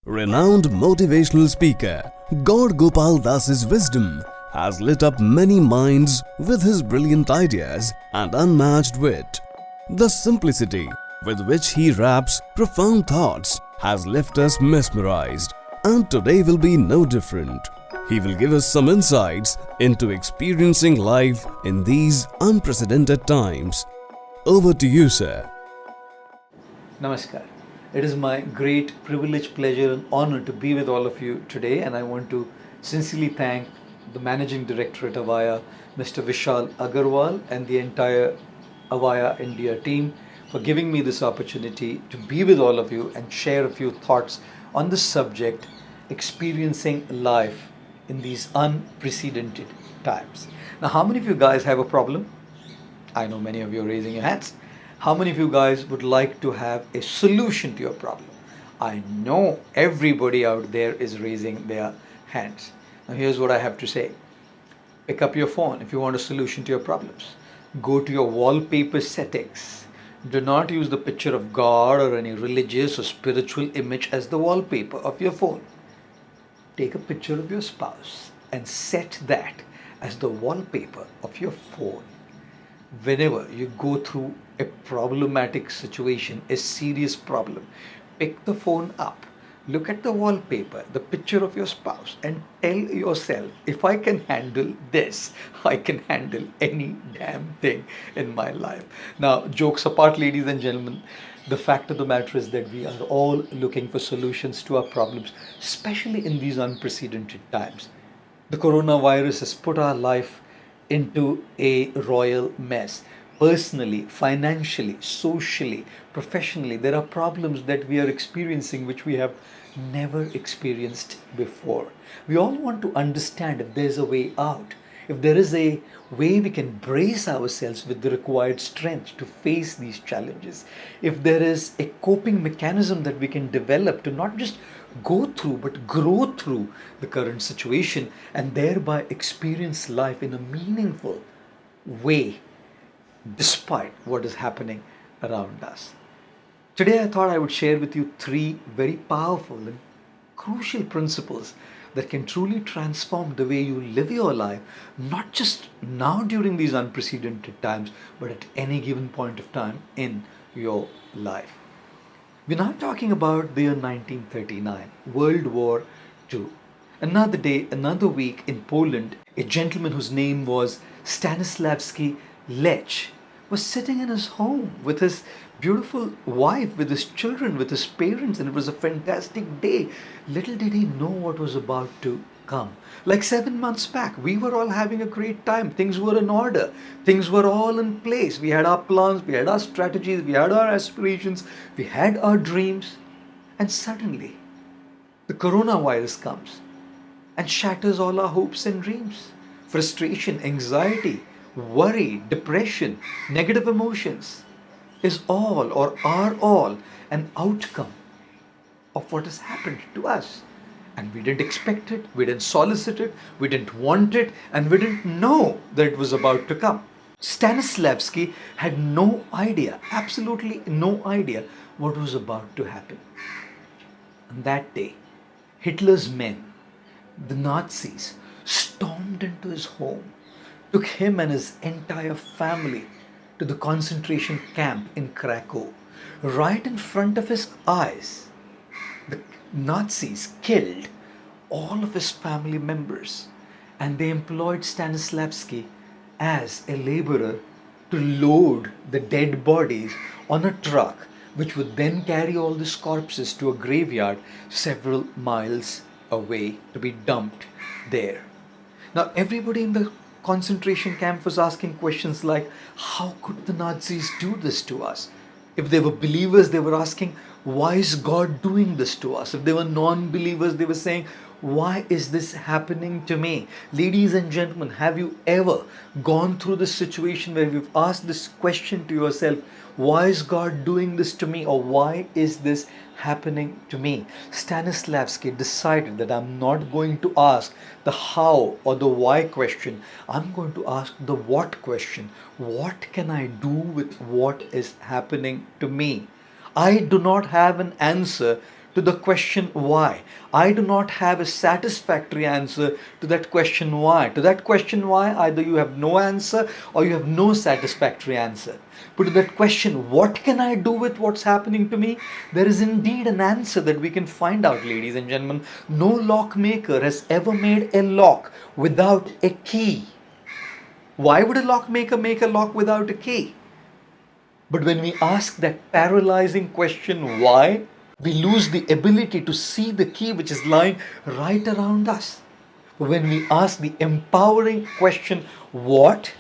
Renowned motivational speaker God Gopal Das's wisdom has lit up many minds with his brilliant ideas and unmatched wit. The simplicity with which he wraps profound thoughts has left us mesmerized, and today will be no different. He will give us some insights into experiencing life in these unprecedented times. Over to you, sir. Namaskar. It is my great privilege, pleasure, and honor to be with all of you today, and I want to sincerely thank the Managing Director at AVAYA, Mr. Vishal Agarwal, and the entire AVAYA India team for giving me this opportunity to be with all of you and share a few thoughts on the subject experiencing life in these unprecedented times. Now, how many of you guys have a problem? I know many of you are raising your hands. How many of you guys would like to have a solution to your problem? I know everybody out there is raising their hands. Now here's what I have to say. Pick up your phone if you want a solution to your problems. Go to your wallpaper settings. Do not use the picture of God or any religious or spiritual image as the wallpaper of your phone. Take a picture of your spouse and set that as the wallpaper of your phone. Whenever you go through a problematic situation, a serious problem, pick the phone up, look at the wallpaper, the picture of your spouse, and tell yourself, if I can handle this, I can handle any damn thing in my life. Now, jokes apart, ladies and gentlemen, the fact of the matter is that we are all looking for solutions to our problems, especially in these unprecedented times. The coronavirus has put our life into a royal mess. Personally, financially, socially, professionally, there are problems that we are experiencing which we have never experienced before. We all want to understand if there's a way out, if there is a way we can brace ourselves with the required strength to face these challenges, if there is a coping mechanism that we can develop to not just go through but grow through the current situation and thereby experience life in a meaningful way despite what is happening around us. Today I thought I would share with you three very powerful and crucial principles that can truly transform the way you live your life, not just now during these unprecedented times, but at any given point of time in your life. We're now talking about the year 1939, World War II. Another day, another week in Poland, a gentleman whose name was Stanislavski Lech was sitting in his home with his beautiful wife, with his children, with his parents, and it was a fantastic day. Little did he know what was about to come. Like 7 months back, we were all having a great time. Things were in order. Things were all in place. We had our plans, we had our strategies, we had our aspirations, we had our dreams. And suddenly, the coronavirus comes and shatters all our hopes and dreams. Frustration, anxiety, worry, depression, negative emotions is all or are all an outcome of what has happened to us. And we didn't expect it, we didn't solicit it, we didn't want it, and we didn't know that it was about to come. Stanislavski had no idea, absolutely no idea what was about to happen. On that day, Hitler's men, the Nazis, stormed into his home, took him and his entire family to the concentration camp in Krakow. Right in front of his eyes, the Nazis killed all of his family members, and they employed Stanislavski as a laborer to load the dead bodies on a truck, which would then carry all these corpses to a graveyard several miles away to be dumped there. Now, everybody in the concentration camp was asking questions like, how could the Nazis do this to us? If they were believers, they were asking, why is God doing this to us? If they were non-believers, they were saying, why is this happening to me? Ladies and gentlemen, have you ever gone through this situation where you've asked this question to yourself, why is God doing this to me, or why is this happening to me? Stanislavski decided that I'm not going to ask the how or the why question. I'm going to ask the what question. What can I do with what is happening to me? I do not have an answer to the question why. I do not have a satisfactory answer to that question why. To that question why, either you have no answer or you have no satisfactory answer. But to that question, what can I do with what's happening to me? There is indeed an answer that we can find out, ladies and gentlemen. No lock maker has ever made a lock without a key. Why would a lock maker make a lock without a key? But when we ask that paralyzing question, why, we lose the ability to see the key which is lying right around us. But when we ask the empowering question, what,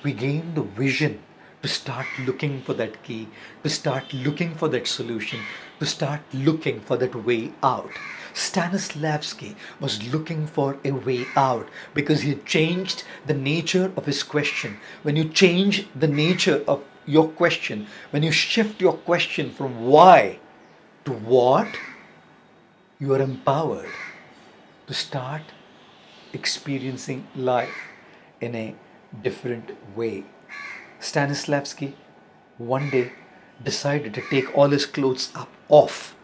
we gain the vision to start looking for that key, to start looking for that solution, to start looking for that way out. Stanislavski was looking for a way out because he had changed the nature of his question. When you change the nature of your question, when you shift your question from why to what, you are empowered to start experiencing life in a different way. Stanislavski one day decided to take all his clothes off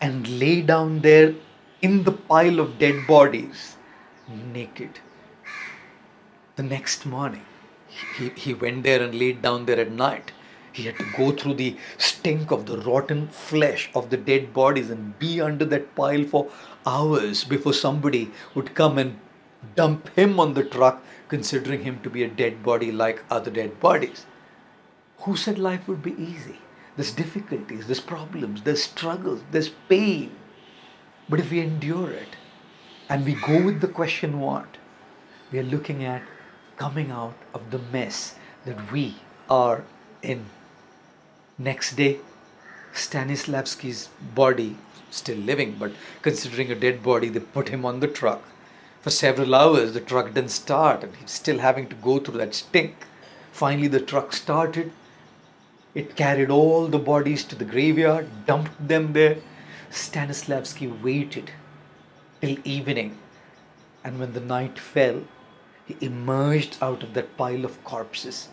and lay down there in the pile of dead bodies naked. The next morning, he went there and laid down there at night. He had to go through the stink of the rotten flesh of the dead bodies and be under that pile for hours before somebody would come and dump him on the truck, considering him to be a dead body like other dead bodies. Who said life would be easy? There's difficulties, there's problems, there's struggles, there's pain. But if we endure it and we go with the question what, we are looking at coming out of the mess that we are in. Next day, Stanislavski's body, still living, but considering a dead body, they put him on the truck. For several hours, the truck didn't start and he's still having to go through that stink. Finally, the truck started. It carried all the bodies to the graveyard, dumped them there. Stanislavski waited till evening, and when the night fell, he emerged out of that pile of corpses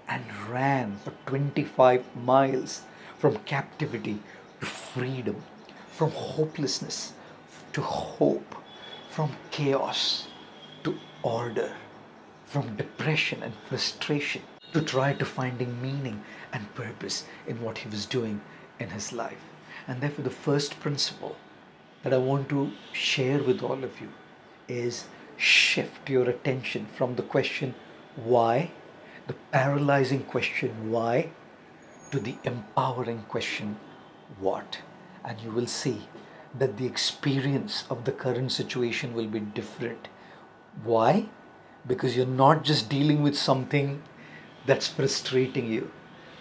and ran for 25 miles from captivity to freedom, from hopelessness to hope, from chaos to order, from depression and frustration to try to finding meaning and purpose in what he was doing in his life. And therefore the first principle that I want to share with all of you is shift your attention from the question why, the paralyzing question why, to the empowering question what. And you will see that the experience of the current situation will be different. Why? Because you're not just dealing with something that's frustrating you.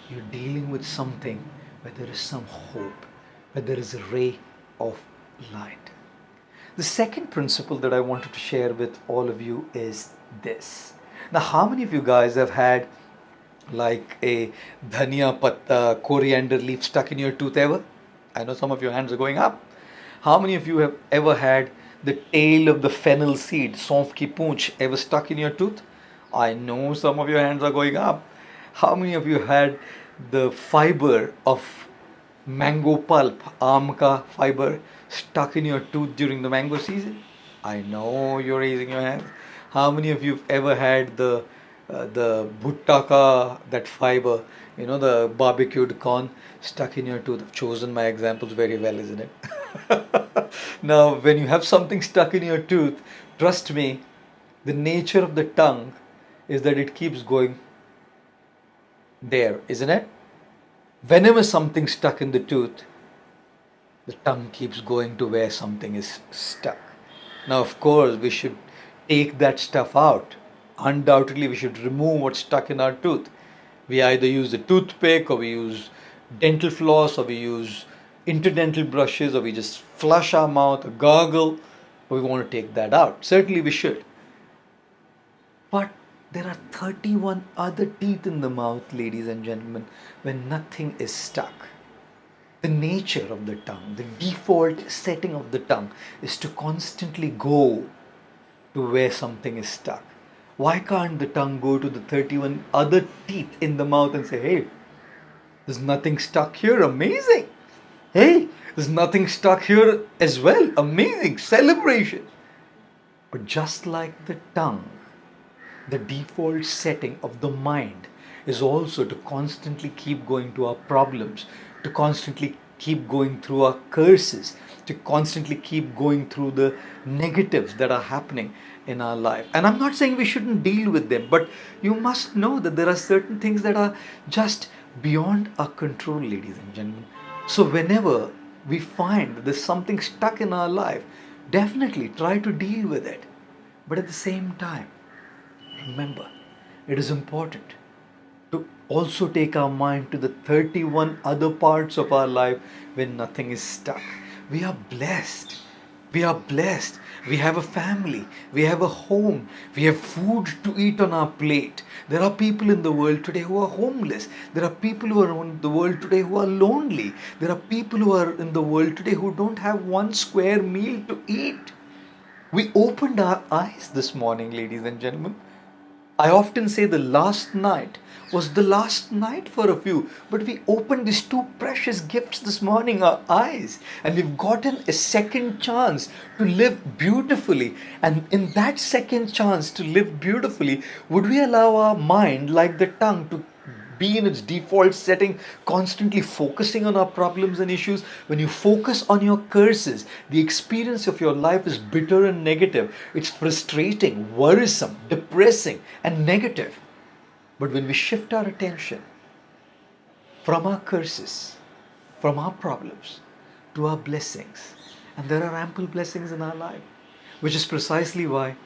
You're dealing with something where there is some hope, where there is a ray of light. The second principle that I wanted to share with all of you is this. Now, how many of you guys have had like a dhania patta, coriander leaf stuck in your tooth ever? I know some of your hands are going up. How many of you have ever had the tail of the fennel seed, saunf ki poonch, ever stuck in your tooth? I know some of your hands are going up. How many of you had the fiber of mango pulp, aam ka fiber, stuck in your tooth during the mango season? I know you're raising your hands. How many of you have ever had the bhutta ka, that fiber, you know, the barbecued corn stuck in your tooth? I've chosen my examples very well, isn't it? Now, when you have something stuck in your tooth, trust me, the nature of the tongue is that it keeps going there, isn't it? Whenever something's stuck in the tooth, the tongue keeps going to where something is stuck. Now, of course, we should take that stuff out. Undoubtedly, we should remove what's stuck in our tooth. We either use the toothpick, or we use dental floss, or we use interdental brushes, or we just flush our mouth or gargle, but we want to take that out. Certainly we should. But there are 31 other teeth in the mouth, ladies and gentlemen, when nothing is stuck. The nature of the tongue, the default setting of the tongue is to constantly go to where something is stuck. Why can't the tongue go to the 31 other teeth in the mouth and say, hey, there's nothing stuck here, amazing. Hey, there's nothing stuck here as well. Amazing celebration. But just like the tongue, the default setting of the mind is also to constantly keep going to our problems, to constantly keep going through our curses, to constantly keep going through the negatives that are happening in our life. And I'm not saying we shouldn't deal with them, but you must know that there are certain things that are just beyond our control, ladies and gentlemen. So whenever we find that there's something stuck in our life, definitely try to deal with it. But at the same time, remember, it is important to also take our mind to the 31 other parts of our life when nothing is stuck. We are blessed. We are blessed. We have a family. We have a home. We have food to eat on our plate. There are people in the world today who are homeless. There are people who are in the world today who are lonely. There are people who are in the world today who don't have one square meal to eat. We opened our eyes this morning, ladies and gentlemen. I often say the last night was the last night for a few, but we opened these two precious gifts this morning, our eyes, and we've gotten a second chance to live beautifully. And in that second chance to live beautifully, would we allow our mind, like the tongue, to be in its default setting, constantly focusing on our problems and issues? When you focus on your curses, the experience of your life is bitter and negative. It's frustrating, worrisome, depressing, and negative. But when we shift our attention from our curses, from our problems, to our blessings, and there are ample blessings in our life, which is precisely why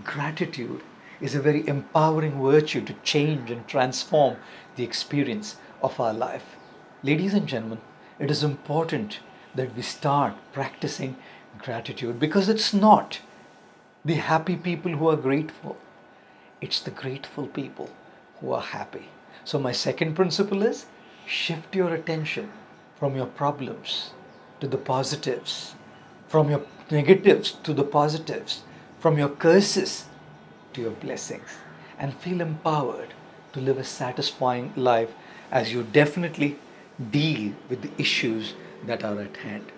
gratitude is a very empowering virtue to change and transform the experience of our life. Ladies and gentlemen, it is important that we start practicing gratitude, because it's not the happy people who are grateful, it's the grateful people who are happy. So, my second principle is shift your attention from your problems to the positives, from your negatives to the positives, from your curses to your blessings, and feel empowered to live a satisfying life as you definitely deal with the issues that are at hand.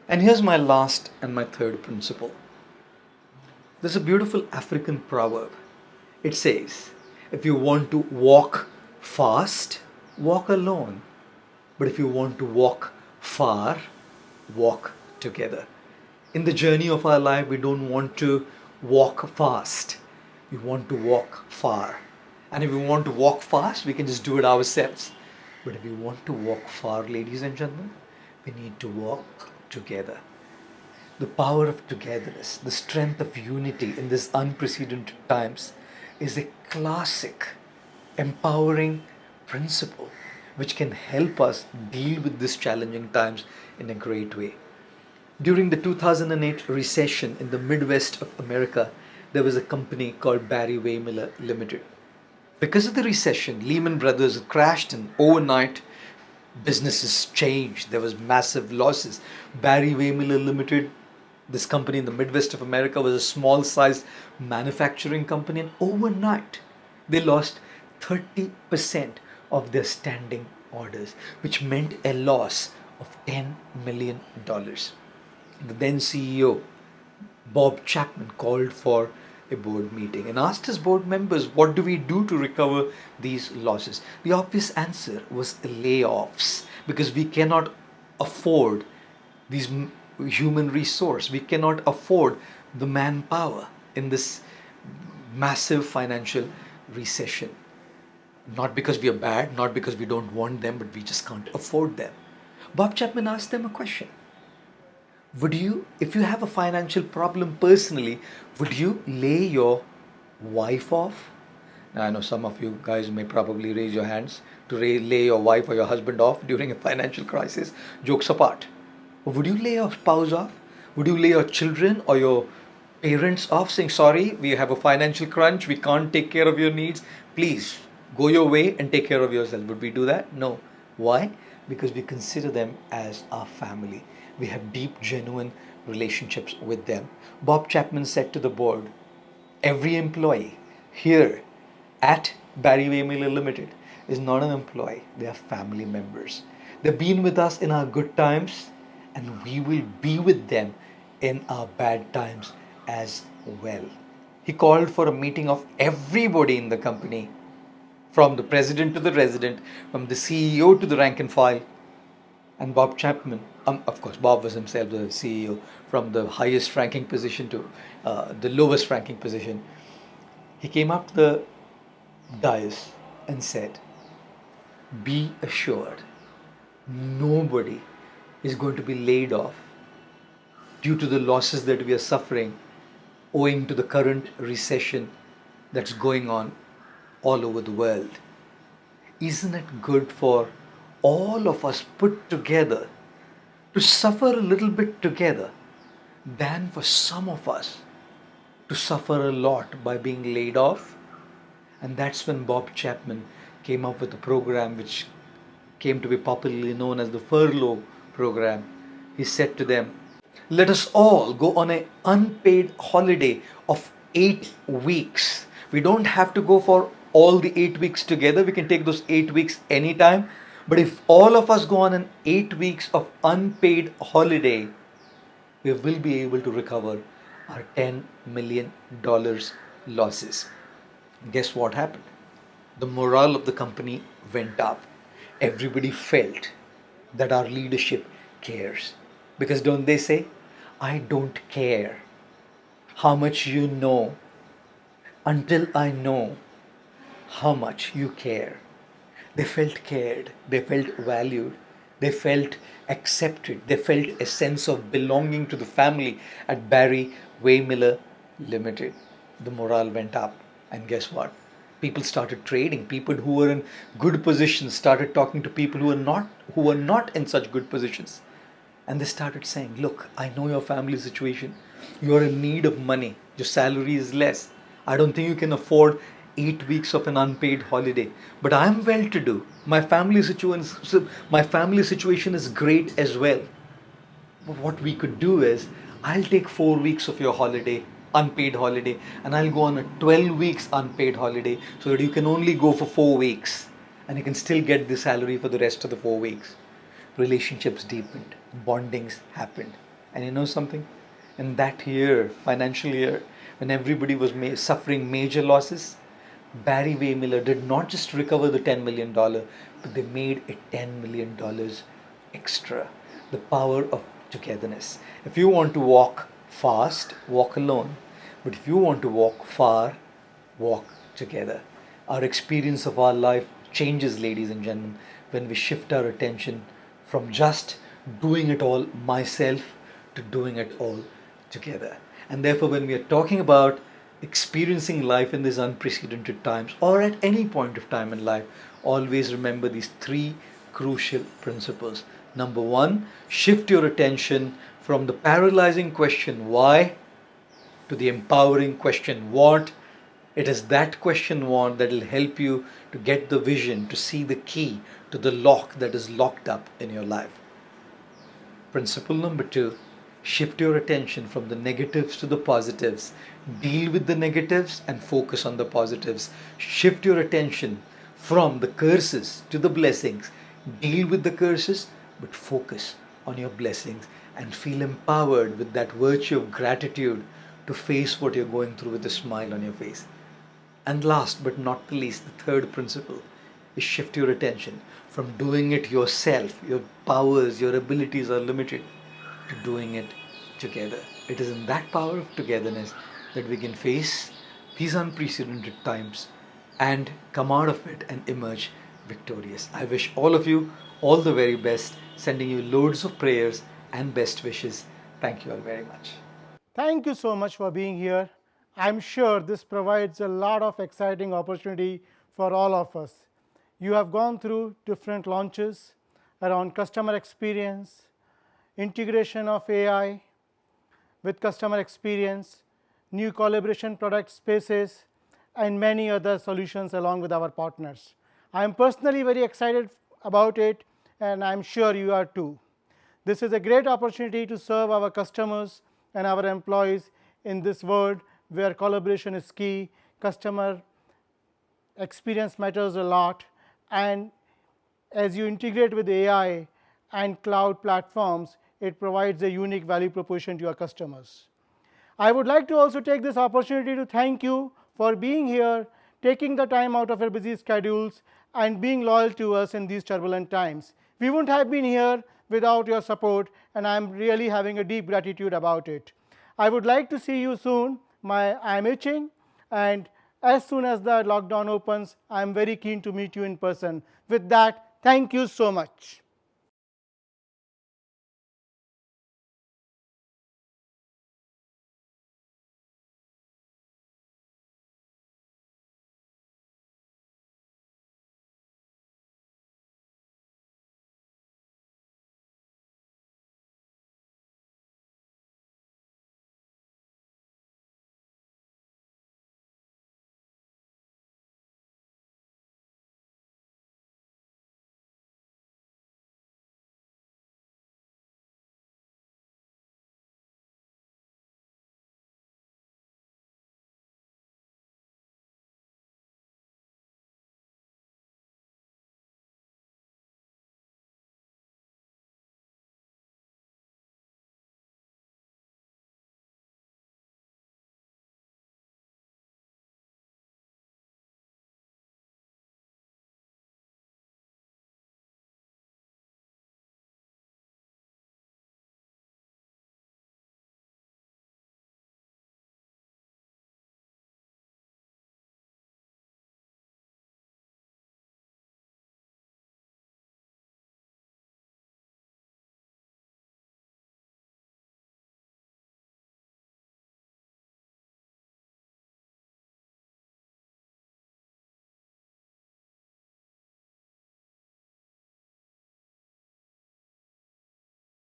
And here's my last and my third principle. There's a beautiful African proverb. It says, if you want to walk fast, walk alone. But if you want to walk far, walk together. In the journey of our life, we don't want to walk fast. We want to walk far. And if we want to walk fast, we can just do it ourselves. But if we want to walk far, ladies and gentlemen, we need to walk together. The power of togetherness, the strength of unity in these unprecedented times is a classic, empowering principle which can help us deal with these challenging times in a great way. During the 2008 recession in the Midwest of America, there was a company called Barry Wehmiller Limited. Because of the recession, Lehman Brothers crashed, and overnight businesses changed. There was massive losses. Barry Wehmiller Limited, this company in the Midwest of America, was a small-sized manufacturing company, and overnight they lost 30% of their standing orders, which meant a loss of $10 million. The then CEO, Bob Chapman, called for a board meeting and asked his board members, what do we do to recover these losses? The obvious answer was layoffs, because we cannot afford these human resource. We cannot afford the manpower in this massive financial recession. Not because we are bad, not because we don't want them, but we just can't afford them. Bob Chapman asked them a question. Would you, if you have a financial problem personally, would you lay your wife off? Now, I know some of you guys may probably raise your hands to lay your wife or your husband off during a financial crisis. Jokes apart. Would you lay your spouse off? Would you lay your children or your parents off, saying, sorry, we have a financial crunch, we can't take care of your needs, please go your way and take care of yourself? Would we do that? No. Why? Because we consider them as our family. We have deep, genuine relationships with them. Bob Chapman said to the board, every employee here at Barry Wehmiller Limited is not an employee, they are family members. They've been with us in our good times, and we will be with them in our bad times as well. He called for a meeting of everybody in the company, from the president to the resident, from the CEO to the rank and file. And Bob Chapman, of course, Bob was himself the CEO, from the highest ranking position to the lowest ranking position. He came up to the dais and said, be assured, nobody is going to be laid off due to the losses that we are suffering owing to the current recession that's going on all over the world. Isn't it good for all of us put together to suffer a little bit together than for some of us to suffer a lot by being laid off? And that's when Bob Chapman came up with a program which came to be popularly known as the furlough program. He said to them, let us all go on an unpaid holiday of 8 weeks. We don't have to go for all the 8 weeks together. We can take those 8 weeks anytime. But if all of us go on an 8 weeks of unpaid holiday, we will be able to recover our $10 million losses. Guess what happened? The morale of the company went up. Everybody felt that our leadership cares. Because don't they say, I don't care how much you know until I know how much you care. They felt cared, they felt valued, they felt accepted, they felt a sense of belonging to the family at Barry Waymiller Limited. The morale went up, and guess what? People started trading. People who were in good positions started talking to people who were not in such good positions. And they started saying, look, I know your family situation. You're in need of money. Your salary is less. I don't think you can afford 8 weeks of an unpaid holiday. But I'm well to do. My family situation is great as well. But what we could do is, I'll take 4 weeks of your holiday, unpaid holiday, and I'll go on a 12 weeks unpaid holiday so that you can only go for 4 weeks and you can still get the salary for the rest of the 4 weeks. Relationships deepened, bondings happened. And you know something? In that year, financial year, when everybody was suffering major losses, Barry Waymiller did not just recover the $10 million, but they made it $10 million extra. The power of togetherness. If you want to walk fast, walk alone. But if you want to walk far, walk together. Our experience of our life changes, ladies and gentlemen, when we shift our attention from just doing it all myself to doing it all together. And therefore, when we are talking about experiencing life in these unprecedented times, or at any point of time in life, always remember these three crucial principles. Number one, shift your attention from the paralyzing question why to the empowering question what. It is that question what that will help you to get the vision, to see the key to the lock that is locked up in your life. Principle number two, shift your attention from the negatives to the positives. Deal with the negatives and focus on the positives. Shift your attention from the curses to the blessings. Deal with the curses, but focus on your blessings and feel empowered with that virtue of gratitude to face what you're going through with a smile on your face. And last but not the least, the third principle is shift your attention from doing it yourself. Your powers, your abilities are limited, to doing it together. It is in that power of togetherness that we can face these unprecedented times and come out of it and emerge victorious. I wish all of you all the very best, sending you loads of prayers and best wishes. Thank you all very much. Thank you so much for being here. I'm sure this provides a lot of exciting opportunity for all of us. You have gone through different launches around customer experience, integration of AI with customer experience, new collaboration product spaces, and many other solutions along with our partners. I am personally very excited about it, and I'm sure you are too. This is a great opportunity to serve our customers and our employees in this world where collaboration is key, customer experience matters a lot, and as you integrate with AI and cloud platforms, it provides a unique value proposition to your customers. I would like to also take this opportunity to thank you for being here, taking the time out of your busy schedules, and being loyal to us in these turbulent times. We wouldn't have been here without your support, and I'm really having a deep gratitude about it. I would like to see you soon. I'm itching, and as soon as the lockdown opens, I'm very keen to meet you in person. With that, thank you so much.